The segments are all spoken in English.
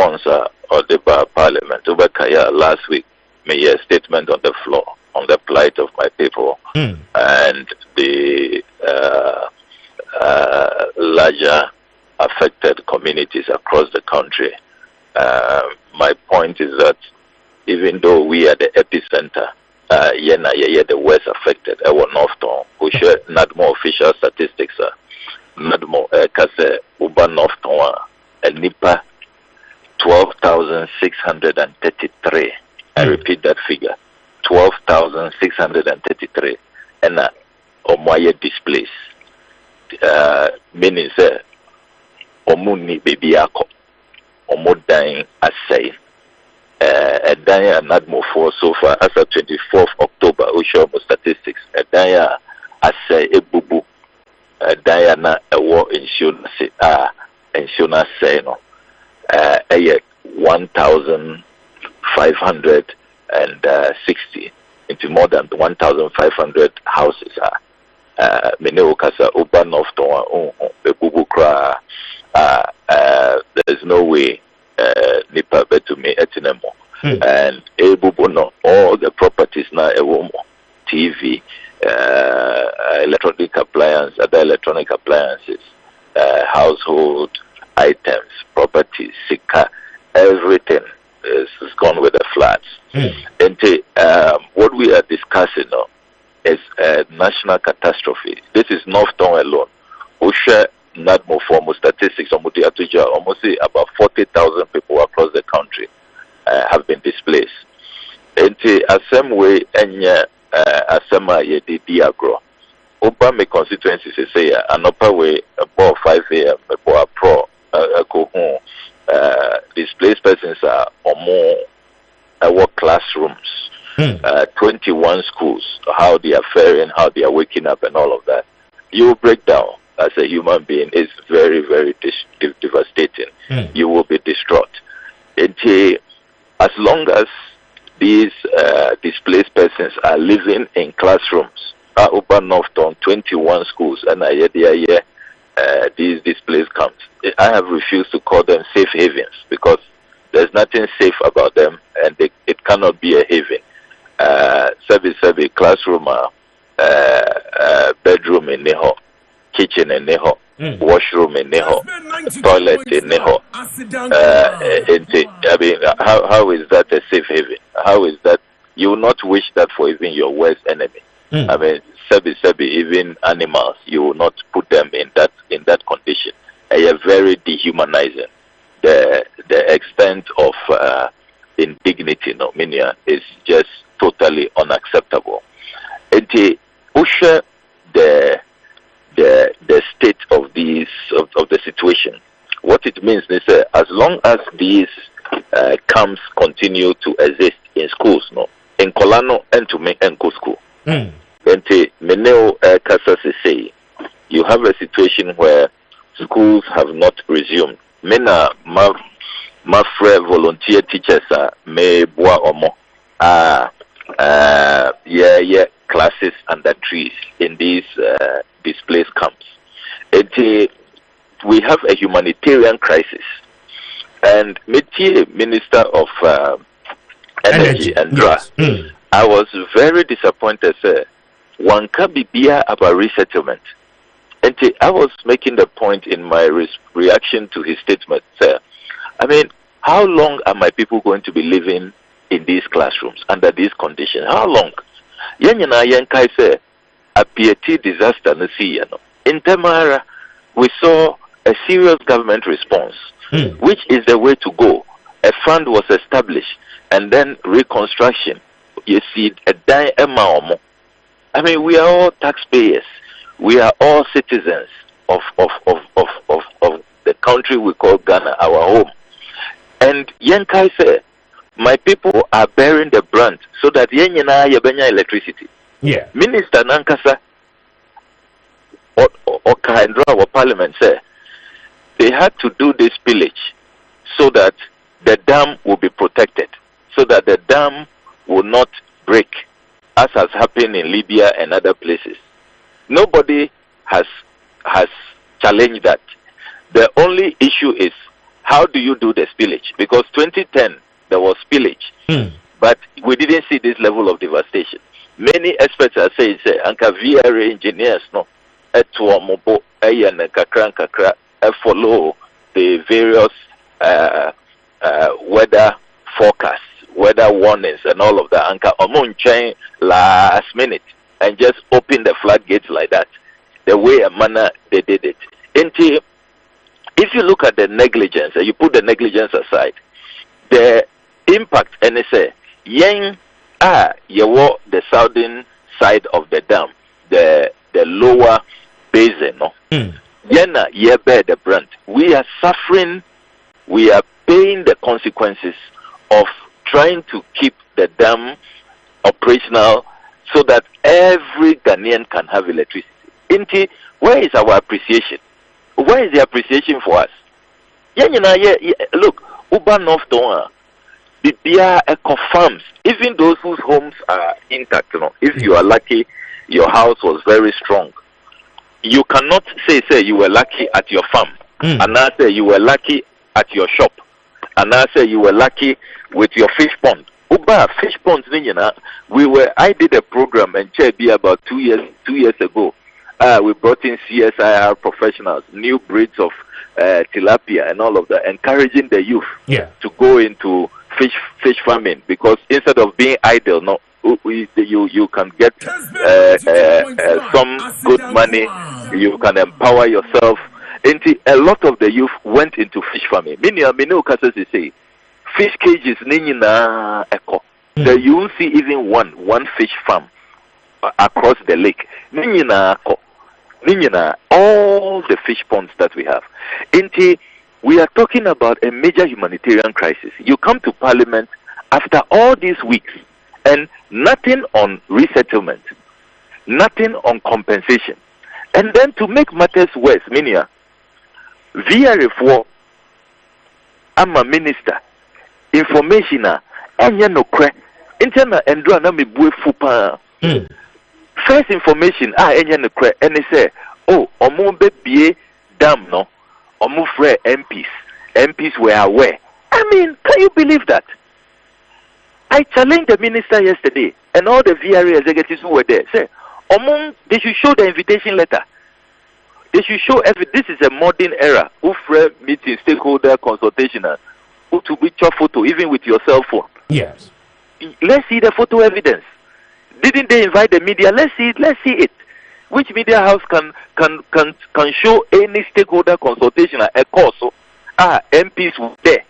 response of the Parliament over Kaya last week made a statement on the floor on the plight of my people and the larger affected communities across the country. My point is that even though we are the epicenter, the worst affected, North Town, we share not more official statistics, not more, Kase, Uba North Town, and Nipa 12,633. I repeat that figure, 12,633, and Omoye displaced. Meaning, Omuni baby ako, Omo dying as say. Dying and not more for so far as of 24th October, we show more statistics. Dying as say a bubu, dying na a war insurance, say no, 1,560 into more than 1,500 houses. Mene okasa uba North Town, a bubu kra. There's no way nipa betu me etinemo and ebubono all the properties now TV, electronic appliances, other electronic appliances, household items, properties, sika, everything is gone with the floods. And what we are discussing now is a national catastrophe. This is North Town alone. Usha not more formal statistics, almost about 40,000 people across the country have been displaced. And the same way, Asama Yedi Diagro, Obama constituencies say an upper way about 5 a.m. about pro displaced persons are or more our classrooms, 21 schools, how they are faring, how they are waking up, and all of that. You will break down. As a human being, is very, very devastating. You will be distraught. As long as these displaced persons are living in classrooms, Uba North Town, 21 schools, and these displaced camps, I have refused to call them safe havens because there's nothing safe about them, and it cannot be a haven. Service classroom, bedroom in Neho. Kitchen in Neho, washroom in Neho, toilet in Neho. I mean, how is that a safe haven? How is that? You will not wish that for even your worst enemy. I mean, even animals, you will not put them in that condition. They are very dehumanizing. The extent of indignity, is just totally unacceptable. And the state of these of the situation. What it means is as long as these camps continue to exist in schools, in Kolano and to make Enko school. And Meneo Kasasi say you have a situation where schools have not resumed. Mena my friend volunteer teachers may boa omo classes under trees in these displaced camps. We have a humanitarian crisis. And Minister of Energy and Dra, I was very disappointed, sir. One can be beer about resettlement. And I was making the point in my reaction to his statement, sir. I mean, how long are my people going to be living in these classrooms under these conditions? How long? Yanyana Yankai say a piety disaster in Tamara, we saw a serious government response, which is the way to go. A fund was established and then reconstruction. You see a amount. I mean, we are all taxpayers. We are all citizens of the country we call Ghana, our home. And Yankai said, my people are bearing the brunt so that Yenyana Yabenya electricity. Yeah. Minister Nankasa or Kahendra or Parliament said they had to do this pillage so that the dam will be protected, so that the dam will not break, as has happened in Libya and other places. Nobody has challenged that. The only issue is how do you do the spillage? Because 2010 there was spillage, but we didn't see this level of devastation. Many experts are saying, Anka VRA engineers no, mobo kakra follow the various weather forecasts, weather warnings, and all of that. Anka omun chain last minute and just open the floodgates like that. The way and manner they did it. Until if you look at the negligence and you put the negligence aside, the impact, and they say, yang you walk the southern side of the dam, the lower basin, no? Yena ye bear the brunt. We are suffering, we are paying the consequences of trying to keep the dam operational so that every Ghanaian can have electricity. Inti, where is our appreciation? Where is the appreciation for us? Look, Uba North Donga, Bibia Eco Farms, even those whose homes are intact, you know, if you are lucky, your house was very strong. You cannot say you were lucky at your farm, and I say you were lucky at your shop, and I say you were lucky with your fish pond. Uba fish ponds, I did a program and be about 2 years ago. We brought in CSIR professionals, new breeds of tilapia and all of that, encouraging the youth to go into fish farming, because instead of being idle, no, you can get some good money, you can empower yourself. A lot of the youth went into fish farming. Say fish cages echo. So you won't see even one fish farm across the lake. All the fish ponds that we have. We are talking about a major humanitarian crisis. You come to Parliament after all these weeks and nothing on resettlement, nothing on compensation. And then to make matters worse, Minia, VRF4, I'm a minister, information, and no crack, internal and do an fupa. First information, and they say, oh, Omumbe BA dam no, Omufre MPs were aware. I mean, can you believe that? I challenged the minister yesterday and all the VRA executives who were there. Say, they should show the invitation letter. They should show this is a modern era. Ufre meeting, stakeholder consultation, to be your photo, even with your cell phone. Yes. Let's see the photo evidence. Didn't they invite the media? Let's see it. Which media house can show any stakeholder consultation a course? MPs were there.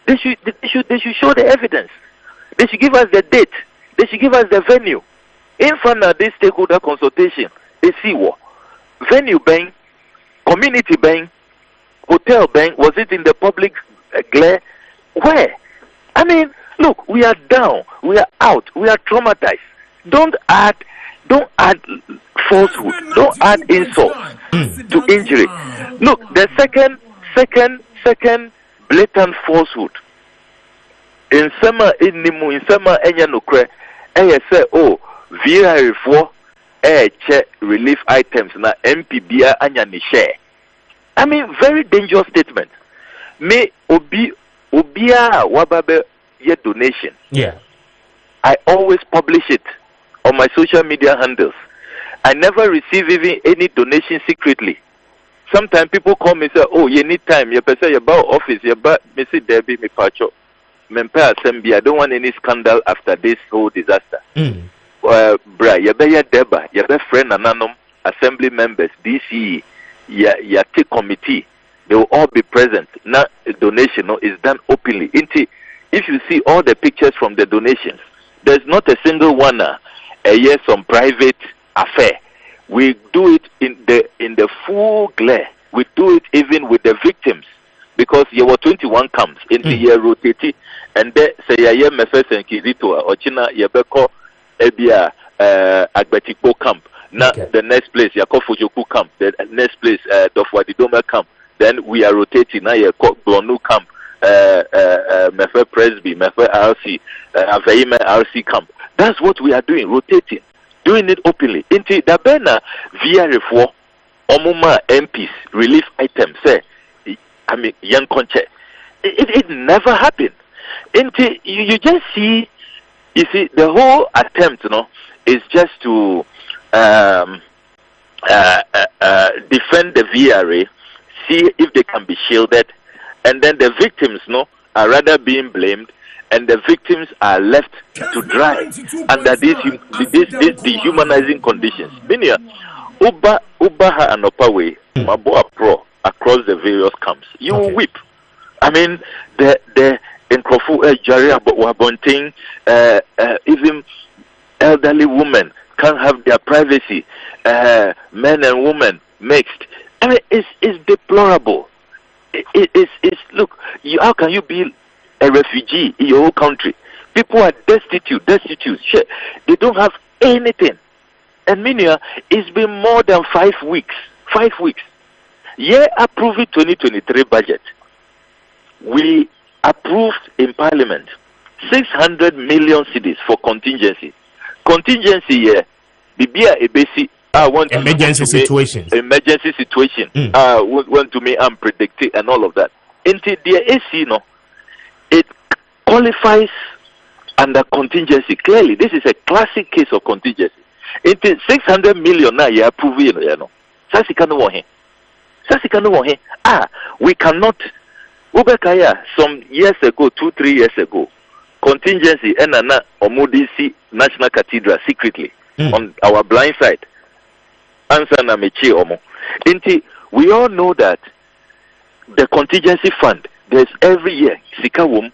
They should show the evidence. They should give us the date. They should give us the venue. In front of this stakeholder consultation, they see what venue bank, community bank, hotel bank. Was it in the public glare? Where? I mean, look, we are down. We are out. We are traumatized. Don't add falsehood. Don't add insult to injury. Look, the second blatant falsehood. In summer, enya nukre, say, oh, VRF4, check relief items na MPBA anya ni share. I mean, very dangerous statement. Me obia wababe ye donation. Yeah. I always publish it on my social media handles. I never receive even any donation secretly. Sometimes people call me and say, oh, you need time. You say about office. You me say Debbie, me pacho. I don't want any scandal after this whole disaster. Bra, you be your Deba, you be friend Ananum, assembly members, DC, your committee. They will all be present. Now, a donation is done openly. If you see all the pictures from the donations, there's not a single one some private affair. We do it in the full glare. We do it even with the victims, because there were 21 camps in the year rotating, and there say ya mefes and kizito or China yebeko ebia Agbetikpo camp. Now the next place Yakofujoku camp, the next place Dofwadidoma camp. Then we are rotating now Blonu camp, Mefe Presby, Mefe RC, Aveime RC camp. That's what we are doing, rotating, doing it openly. Into the Bena VRF4, Omuma MPs, relief items, say, I mean, young conche. It never happened. Until you just see, the whole attempt, is just to defend the VRA, see if they can be shielded, and then the victims, are rather being blamed, and the victims are left to dry under these dehumanizing conditions. Minia, Uba and Opawe, Maboa Pro, across the various camps. You will weep. I mean, the Nkrofu Jaria Wabonting, even elderly women can't have their privacy. Men and women mixed. I mean, it's deplorable. It's look. How can you be a refugee in your own country? People are destitute. Shit. They don't have anything. And Minia, it's been more than 5 weeks. 5 weeks. Yeah, approving 2023 budget. We approved in Parliament 600 million cedis for contingency. Contingency, yeah. Bibia ebesi. Emergency situation. Want to me unpredictable and all of that. Until the AC, it qualifies under contingency. Clearly, this is a classic case of contingency. Until 600 million now, you approve it, we cannot. Ubekaya, some years ago, 2-3 years ago, contingency and Omudisi National Cathedral secretly on our blind side. Answer na mechi omo. We all know that the contingency fund, there's every year sikawum,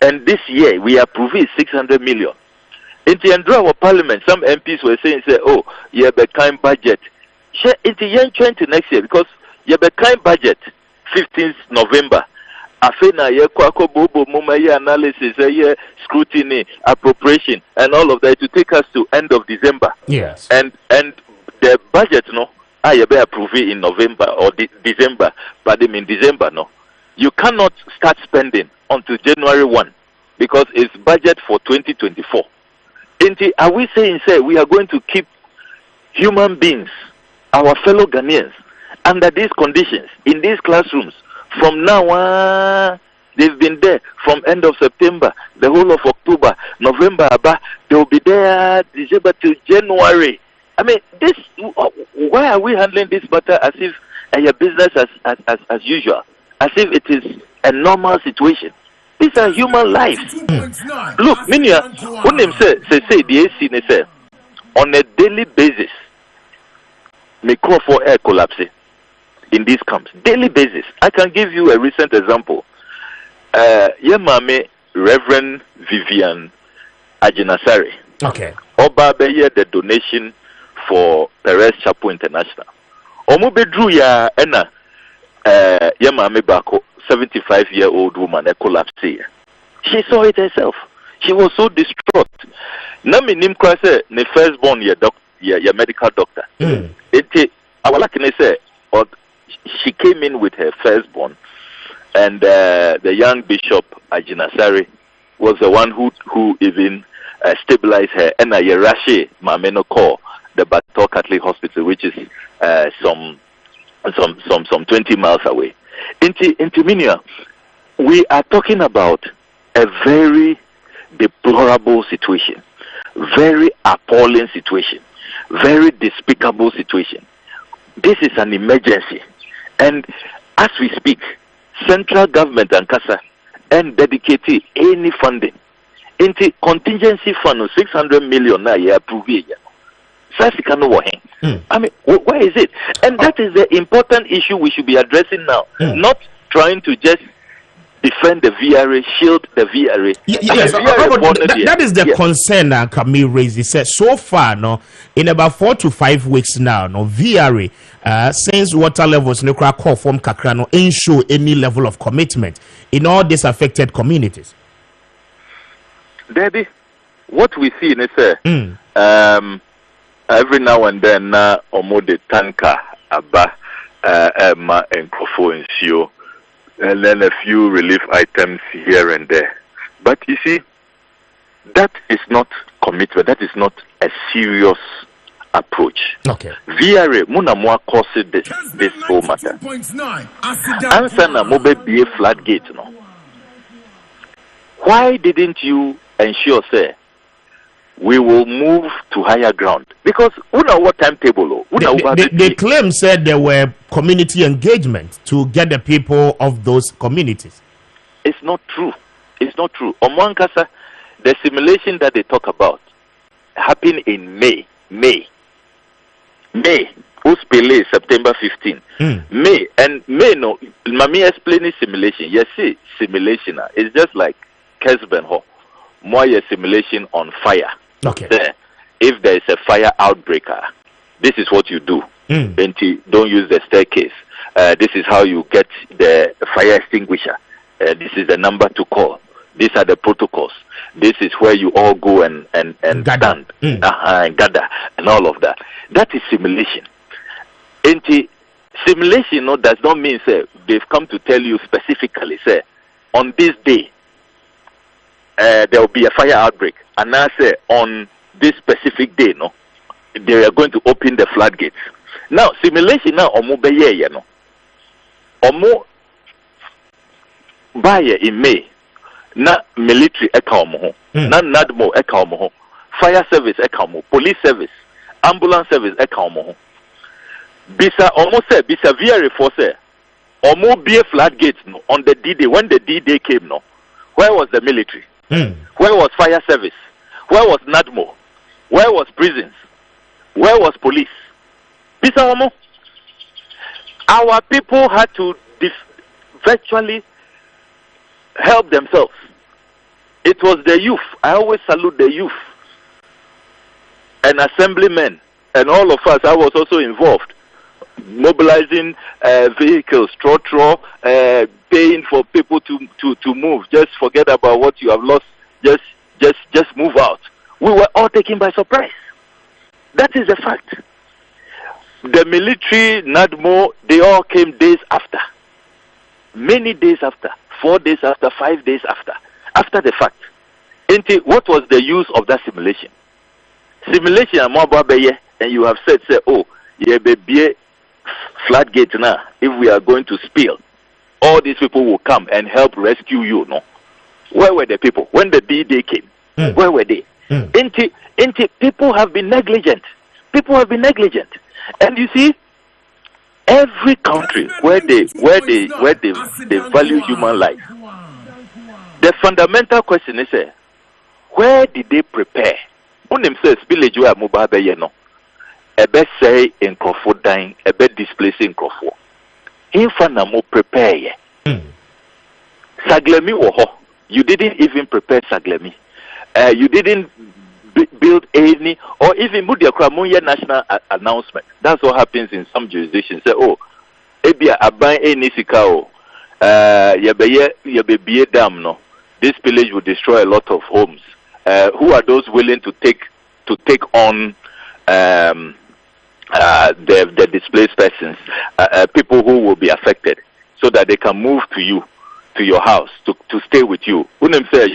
and this year we approve it 600 million. Into our parliament, some MPs were saying, oh, you have a kind budget. Into year 20 next year, because you have a kind budget 15th November. Afena ye kwako bobo muma ye analysis ye scrutiny appropriation and all of that to take us to end of December. Yes. And the budget you better approve it in November or December, but in December you cannot start spending until January 1 because it's budget for 2024. Are we saying we are going to keep human beings, our fellow Ghanaians, under these conditions in these classrooms? From now on, they've been there from end of September, the whole of October, November, they will be there December till January. I mean, why are we handling this matter as if a business as usual, as if it is a normal situation? These are human lives. Look, Minia, when them say the AC say on a daily basis, may call for air collapse in these camps. Daily basis. I can give you a recent example. Yemame Reverend Vivian Ajinasari. Okay. Oba beye the donation for Perez Chapel International. Omo bedru ya ena Yemame Bako, 75-year-old woman, a collapse here. She saw it herself. She was so distraught. Nami nim kwa se ne firstborn your medical doctor. She came in with her firstborn, and the young bishop Ajinasari was the one who even stabilized her. And Yerashi Mameno call the Bato Catholic Hospital, which is some 20 miles away. Into Minia, we are talking about a very deplorable situation, very appalling situation, very despicable situation. This is an emergency. And as we speak, central government and CASA and dedicated any funding into contingency fund of 600 million now you approve it. I mean, where is it? And that is the important issue we should be addressing now, not trying to just defend the VRA, shield the VRA. Yes, that is the concern that Kwame raised. He said so far, in about 4 to 5 weeks now, VRA, since water levels in the call from Kakrano, ain't show any level of commitment in all these affected communities. Daddy, what we see is every now and then, the tanker, Emma and Kofo and Sio, and then a few relief items here and there. But you see, that is not commitment. That is not a serious approach. Okay. VRA muna mo cause this whole matter. Answer na mo be a floodgate no. Why didn't you ensure, sir, we will move to higher ground? Because we know what timetable. They claim said there were community engagement to get the people of those communities. It's not true. It's not true. Omwankasa, the simulation that they talk about happened in May. Uspele September 15. May no. Mami explaining simulation. Yes, see simulation. It's just like Kessben ho. More simulation on fire. Okay. If there is a fire outbreak, this is what you do. Don't use the staircase. This is how you get the fire extinguisher. This is the number to call. These are the protocols. This is where you all go and stand and gather and all of that. That is simulation. Simulation does not mean, say, they've come to tell you specifically, say, on this day, there will be a fire outbreak. And now say, on this specific day, they are going to open the floodgates. Now, simulation now, omo beye, omo buy in May. Na military eka omo na NADMO eka omo fire service eka omo police service ambulance service eka omo bisa omo say bisa VRA for say omo be floodgates no on the D-Day. When the D-Day came, where was the military? Where was fire service? Where was NADMO? Where was prisons? Where was police? Bisa omo, our people had to virtually help themselves. It was the youth. I always salute the youth and assemblymen and all of us. I was also involved, mobilizing vehicles, paying for people to move. Just forget about what you have lost. Just move out. We were all taken by surprise. That is a fact. The military, NADMO, they all came days after, many days after. 4 days after, 5 days after the fact. What was the use of that simulation? Simulation and you have said, say, oh, yeah, be floodgate now. If we are going to spill, all these people will come and help rescue you. No, where were the people when the D-Day came? Where were they? People have been negligent. And you see, every country where they value human life, the fundamental question is, where did they prepare? When themselves village where Mubabe no, ebe say in Crawford dying, ebe displacing Crawford. Infana mo prepare. Saglemi woho. You didn't even prepare Saglemi. You didn't build any, or even Mudia Kramuya national announcement. That's what happens in some jurisdictions. Say, oh, ebia aban any sikao, yebe dam no. This village will destroy a lot of homes. Who are those willing to take on the displaced persons, people who will be affected, so that they can move to you, to your house, to stay with you? Unem say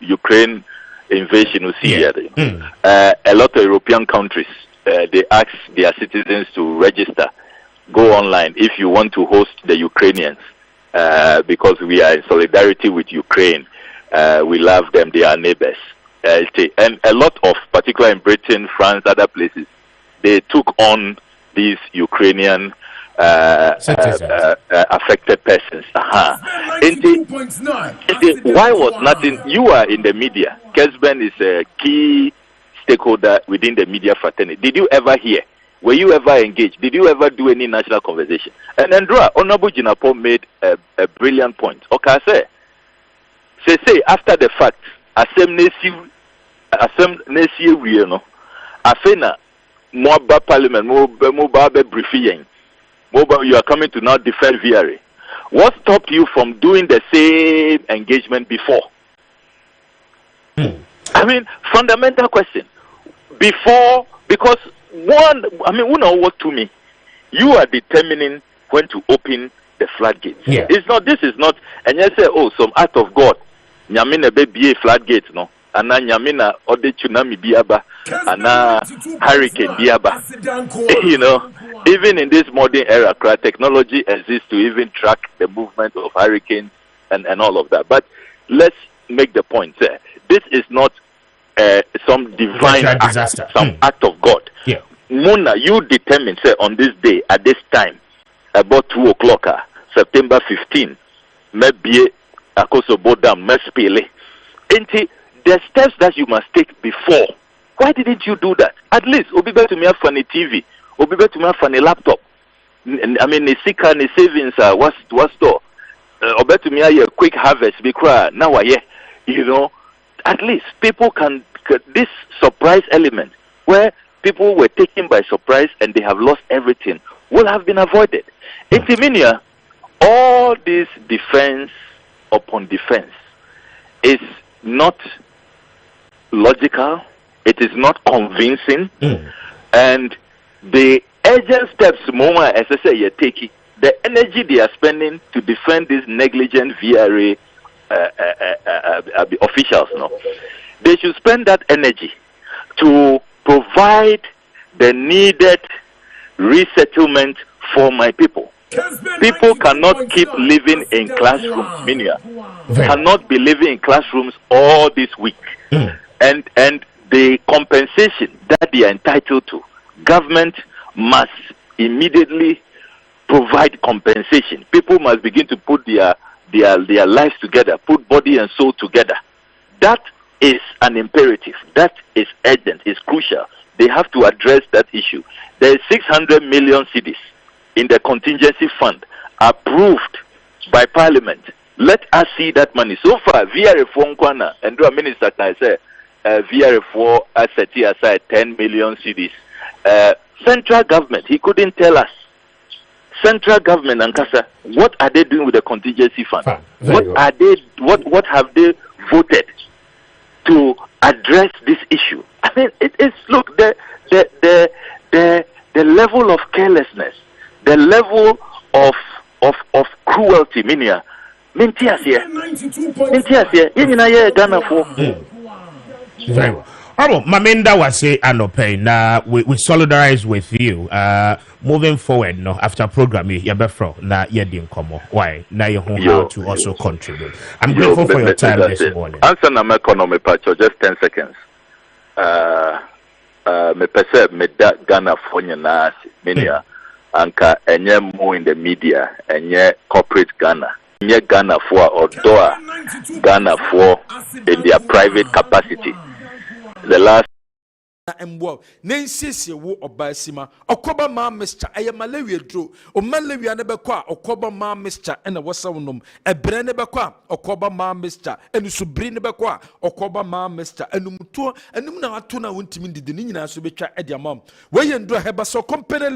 Ukraine invasion of Syria. A lot of European countries, they ask their citizens to register, go online if you want to host the Ukrainians, because we are in solidarity with Ukraine. We love them, they are neighbors. And a lot of, particularly in Britain, France, other places, they took on these Ukrainian affected persons. Why was nothing? You are in the media. Kessben is a key stakeholder within the media fraternity. Did you ever hear? Were you ever engaged? Did you ever do any national conversation? And Andrea, Honorable Jinapo made a brilliant point. Okay, say after the fact, asem nesi we no. Afena Moba Parliament, Moba briefing. Moba, you are coming to now defend VRA. What stopped you from doing the same engagement before? I mean, fundamental question. Before, because one, I mean, you know what to me? You are determining when to open the floodgates. Yeah. It's not, this is not, and you say, oh, some act of God. Nyamine be a floodgate, no. ana nyamina ode tsunami biaba ana hurricane biaba. You know, even in this modern era, technology exists to even track the movement of hurricanes and all of that. But let's make the point there. This is not some divine act, some act of God. Yeah. Mona, you determine, say, on this day, at this time, about 2 o'clock, September 15, maybe Akosobo Dam, Mespele. The steps that you must take before. Why didn't you do that? At least, Obi better to me have funny TV, Obi better to me have funny laptop. I mean, the sick and the savings, what's store? Obi to me have a quick harvest, because now, you know, at least people can, this surprise element, where people were taken by surprise and they have lost everything, will have been avoided. In Timinia, all this defense upon defense is not logical, it is not convincing, and the urgent steps Moma as I say you're taking, the energy they are spending to defend these negligent VRA officials, no, they should spend that energy to provide the needed resettlement for my people. People cannot keep living in classrooms, cannot be living in classrooms all this week. And the compensation that they are entitled to, government must immediately provide compensation. People must begin to put their lives together, put body and soul together. That is an imperative. That is urgent, is crucial. They have to address that issue. There is 600 million cedis in the contingency fund approved by Parliament. Let us see that money. So far, VRF1 Kwana, and the minister can say, VRF4 has set aside 10 million cedis. Central government, he couldn't tell us. Central government, Ankasa, what are they doing with the contingency fund? What have they voted to address this issue? I mean, it is, look, the level of carelessness, the level of cruelty, Minia. Mintias here. Ghana for. Very well. Maminda was say anope na we solidarize with you moving forward no after program you befro na yedi nkomo why na you how to also contribute. I'm grateful for your time this morning. Answer na economy patch just 10 seconds. Me perceive me that Ghana for na minia anka enye mo in the media enye corporate Ghana enye Ghana for or doa Ghana for in their private capacity. The last Mbo Nancy wo obasima okoba ma Mr. Ayamalewi dro o Malewi na bekwa okoba ma Mr. ena wasawnom ebre ne bekwa okoba ma Mr. enu subri ne bekwa okoba ma Mr. enum to enum na ato na wontimi didi ni nyina so betwa ede amam we yendo heba so company